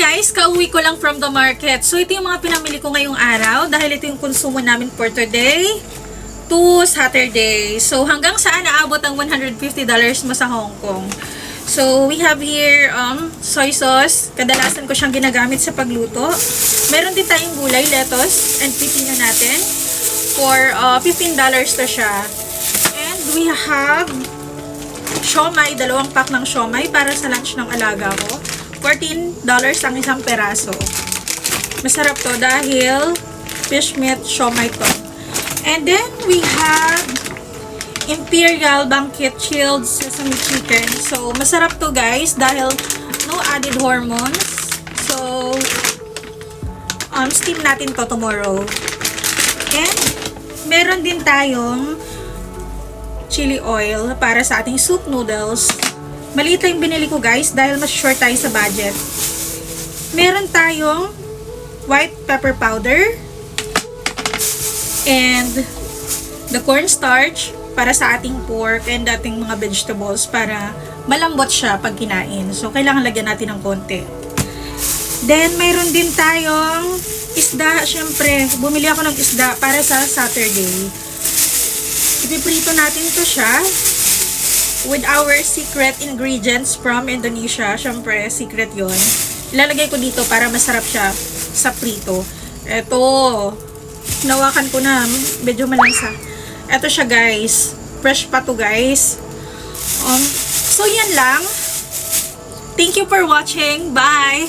guys, kauwi ko lang from the market. So ito yung mga pinamili ko ngayong araw dahil ito yung konsumo namin for today to Saturday. So hanggang saan naabot ang $150 mo sa Hong Kong. So we have here soy sauce. Kadalasan ko siyang ginagamit sa pagluto. Meron din tayong gulay, lettuce, and pipino natin. For $15 to siya. And we have siomai, 2 pack ng siomai para sa lunch ng alaga ko. $14 ang isang peraso. Masarap to dahil fish meat siomai to. And then we have Imperial Banquet Chilled Sesame Chicken. So masarap to guys dahil no added hormones. So steam natin to tomorrow. And meron din tayong chili oil para sa ating soup noodles. Maliit lang yung binili ko guys dahil mas short tayo sa budget. Meron tayong white pepper powder and the cornstarch para sa ating pork and ating mga vegetables para malambot siya pag kinain. So, kailangan lagyan natin ng konti. Then, mayroon din tayong isda. Siyempre, bumili ako ng isda para sa Saturday. Ipiprito natin to siya with our secret ingredients from Indonesia. Siyempre, secret yon. Ilalagay ko dito para masarap siya sa prito. Eto, nawakan ko na. Medyo malansa. Eto siya guys. Fresh pa to guys. So, yan lang. Thank you for watching. Bye!